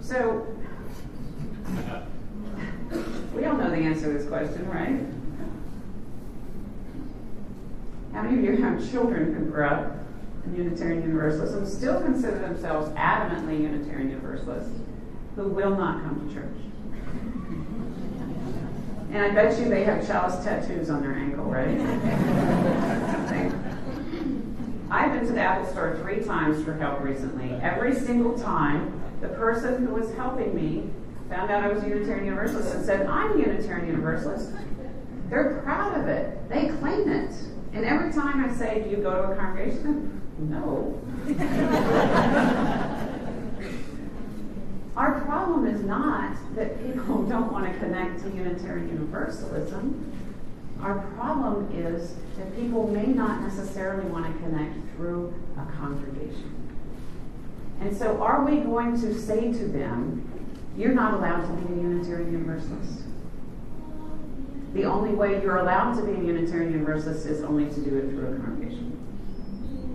So, we all know the answer to this question, right? How many of you have children who grew up in Unitarian Universalists and still consider themselves adamantly Unitarian Universalists who will not come to church? And I bet you they have chalice tattoos on their ankle, right? I've been to the Apple Store 3 times for help recently. Every single time, the person who was helping me found out I was a Unitarian Universalist and said, I'm a Unitarian Universalist. They're proud of it. They claim it. And every time I say, do you go to a congregation? No. Our problem is not that people don't want to connect to Unitarian Universalism. Our problem is that people may not necessarily want to connect through a congregation. And so are we going to say to them, you're not allowed to be a Unitarian Universalist? The only way you're allowed to be a Unitarian Universalist is only to do it through a congregation.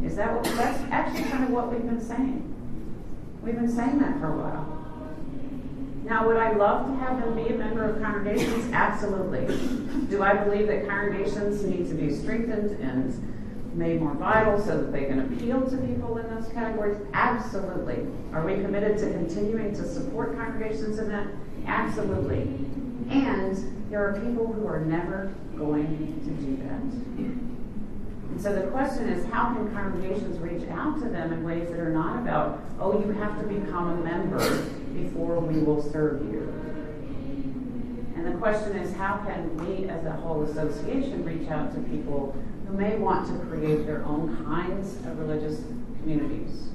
Is that what, that's actually kind of what we've been saying. We've been saying that for a while. Now, would I love to have them be a member of congregations? Absolutely. Do I believe that congregations need to be strengthened and made more vital so that they can appeal to people in those categories? Absolutely. Are we committed to continuing to support congregations in that? Absolutely. And there are people who are never going to do that. And so the question is, how can congregations reach out to them in ways that are not about, oh, you have to become a member before we will serve you? And the question is, how can we as a whole association reach out to people who may want to create their own kinds of religious communities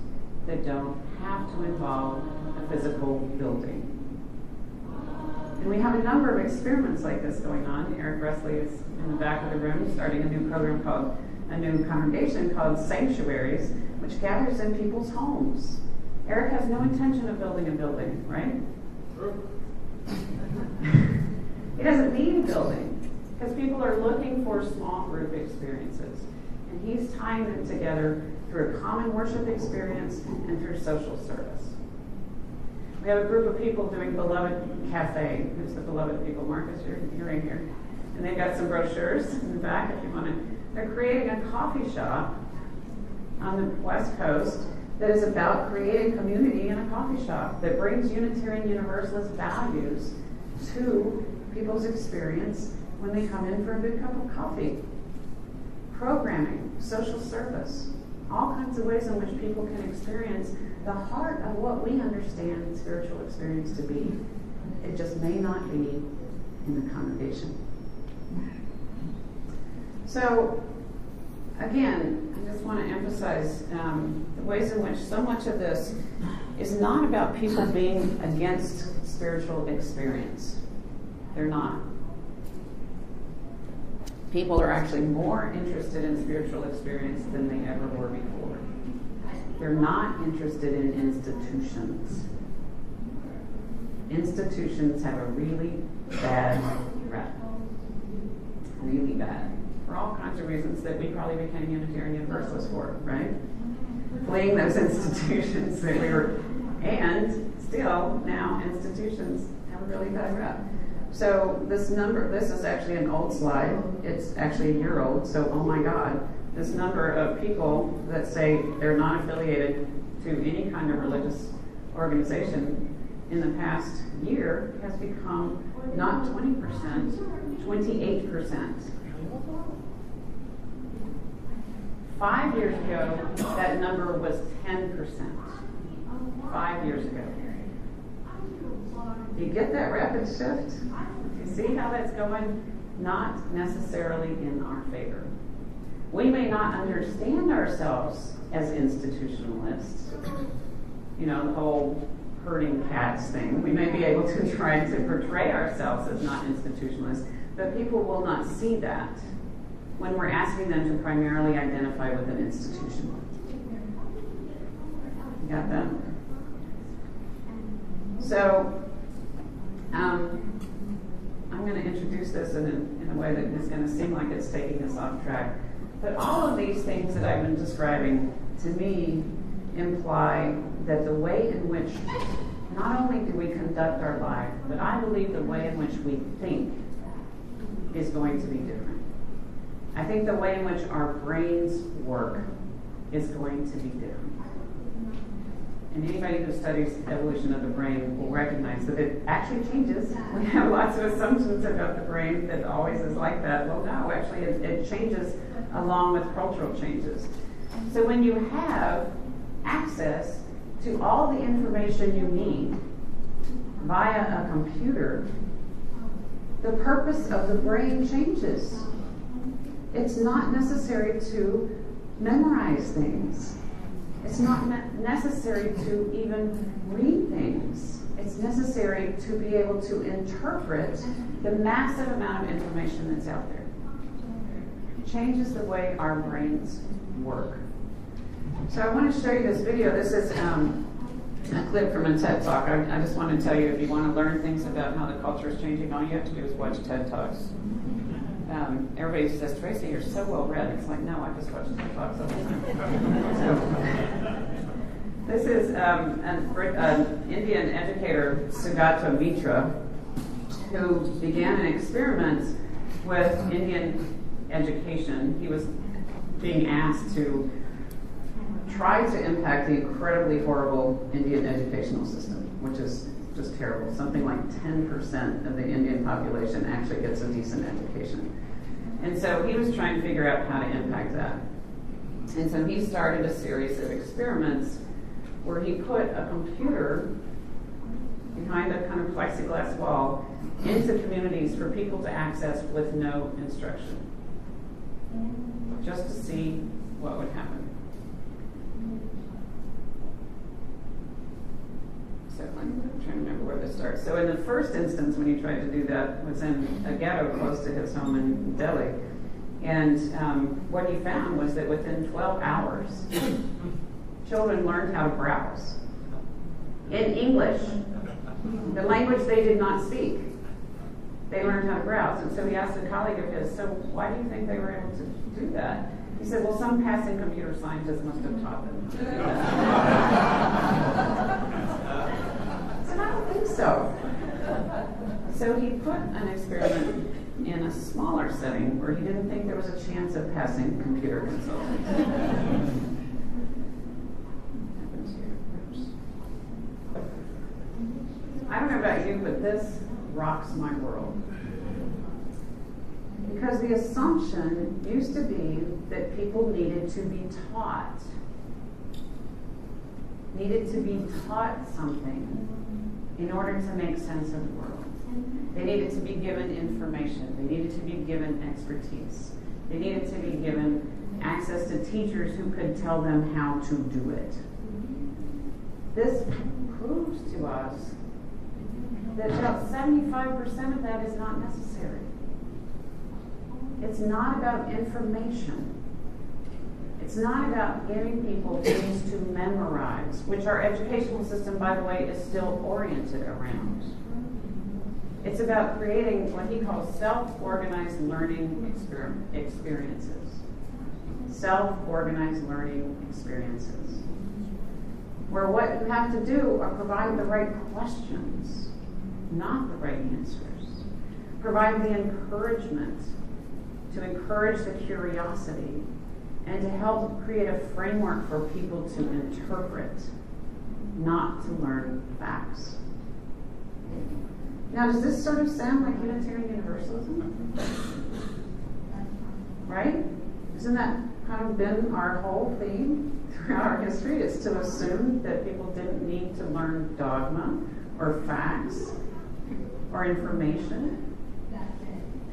that don't have to involve a physical building? And we have a number of experiments like this going on. Eric Rusley is in the back of the room starting a new program called, a new congregation called Sanctuaries, which gathers in people's homes. Eric has no intention of building a building, right? Sure. He doesn't need a building because people are looking for small group experiences. And he's tying them together through a common worship experience and through social service. We have a group of people doing Beloved Cafe. Who's the Beloved people? Marcus, you're in here. And they've got some brochures in the back if you want to. They're creating a coffee shop on the West Coast that is about creating community in a coffee shop that brings Unitarian Universalist values to people's experience when they come in for a good cup of coffee. Programming, social service, all kinds of ways in which people can experience the heart of what we understand spiritual experience to be. It just may not be in the congregation. So, again, I just want to emphasize the ways in which so much of this is not about people being against spiritual experience. They're not. People are actually more interested in spiritual experience than they ever were before. They're not interested in institutions. Institutions have a really bad rep. Really bad. For all kinds of reasons that we probably became Unitarian Universalists for, right? Fleeing those institutions that we were, and still now institutions have a really bad rep. So this number, this is actually an old slide. It's actually a year old, so oh my God. This number of people that say they're not affiliated to any kind of religious organization in the past year has become not 20%, 28%. 5 years ago, that number was 10%. 5 years ago. You get that rapid shift? You see how that's going? Not necessarily in our favor. We may not understand ourselves as institutionalists. You know, the whole herding cats thing. We may be able to try to portray ourselves as not institutionalists, but people will not see that when we're asking them to primarily identify with an institution. You got that? So, I'm going to introduce this in a way that is going to seem like it's taking us off track. But all of these things that I've been describing, to me, imply that the way in which not only do we conduct our life, but I believe the way in which we think is going to be different. I think the way in which our brains work is going to be different. And anybody who studies evolution of the brain will recognize that it actually changes. We have lots of assumptions about the brain that always is like that. Well, no, actually it changes along with cultural changes. So when you have access to all the information you need via a computer, the purpose of the brain changes. It's not necessary to memorize things. It's not necessary to even read things. It's necessary to be able to interpret the massive amount of information that's out there. It changes the way our brains work. So I want to show you this video. This is a clip from a TED Talk. I just want to tell you, if you want to learn things about how the culture is changing, all you have to do is watch TED Talks. Everybody says, Tracy, you're so well read. It's like, no, I just watch TED Talks all the time. This is an Indian educator, Sugata Mitra, who began an experiment with Indian education. He was being asked to try to impact the incredibly horrible Indian educational system, which is just terrible. Something like 10% of the Indian population actually gets a decent education. And so he was trying to figure out how to impact that. And so he started a series of experiments where he put a computer behind a kind of plexiglass wall into communities for people to access with no instruction, just to see what would happen. So I'm trying to remember where this starts. So in the first instance, when he tried to do that, was in a ghetto close to his home in Delhi. And what he found was that within 12 hours, children learned how to browse in English, the language they did not speak. They learned how to browse. And so he asked a colleague of his, so why do you think they were able to do that? He said, well, some passing computer scientist must have taught them. I said, I don't think so. So he put an experiment in a smaller setting where he didn't think there was a chance of passing computer consultants. I don't know about you, but this rocks my world. Because the assumption used to be that people needed to be taught. Needed to be taught something in order to make sense of the world. They needed to be given information. They needed to be given expertise. They needed to be given access to teachers who could tell them how to do it. This proves to us that about 75% of that is not necessary. It's not about information. It's not about giving people things to memorize, which our educational system, by the way, is still oriented around. It's about creating what he calls self-organized learning experiences. Self-organized learning experiences. Where what you have to do are provide the right questions, not the right answers. Provide the encouragement to encourage the curiosity and to help create a framework for people to interpret, not to learn facts. Now, does this sort of sound like Unitarian Universalism? Right? Isn't that kind of been our whole theme throughout our history? It's to assume that people didn't need to learn dogma or facts or information.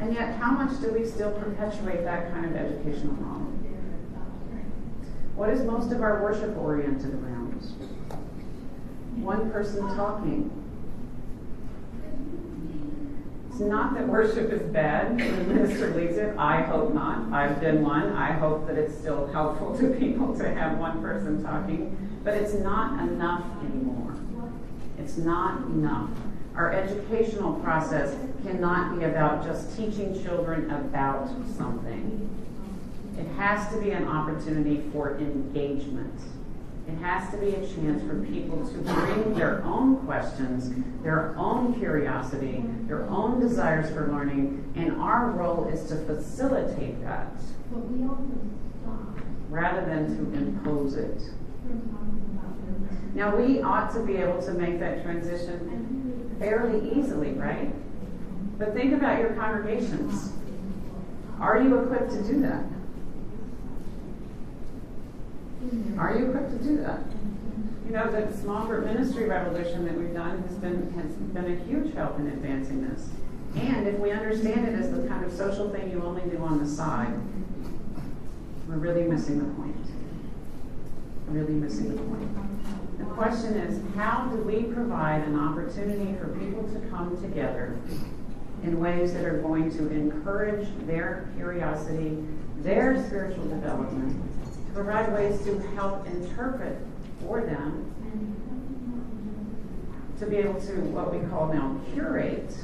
And yet, how much do we still perpetuate that kind of educational model? What is most of our worship oriented around? One person talking. It's not that worship is bad when the minister leads it. I hope not. I've been one. I hope that it's still helpful to people to have one person talking. But it's not enough anymore. It's not enough. Our educational process cannot be about just teaching children about something. It has to be an opportunity for engagement. It has to be a chance for people to bring their own questions, their own curiosity, their own desires for learning, and our role is to facilitate that rather than to impose it. Now, we ought to be able to make that transition fairly easily, right? But think about your congregations. Are you equipped to do that? Are you equipped to do that? You know, the small group ministry revolution that we've done has been a huge help in advancing this. And if we understand it as the kind of social thing you only do on the side, we're really missing the point. Really missing the point. The question is, how do we provide an opportunity for people to come together in ways that are going to encourage their curiosity, their spiritual development, to provide ways to help interpret for them, to be able to, what we call now, curate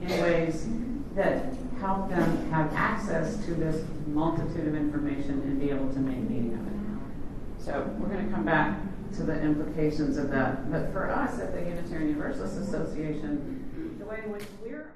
in ways that help them have access to this multitude of information and be able to make meaning of it. So we're going to come back to the implications of that. But for us at the Unitarian Universalist Association, the way in which we're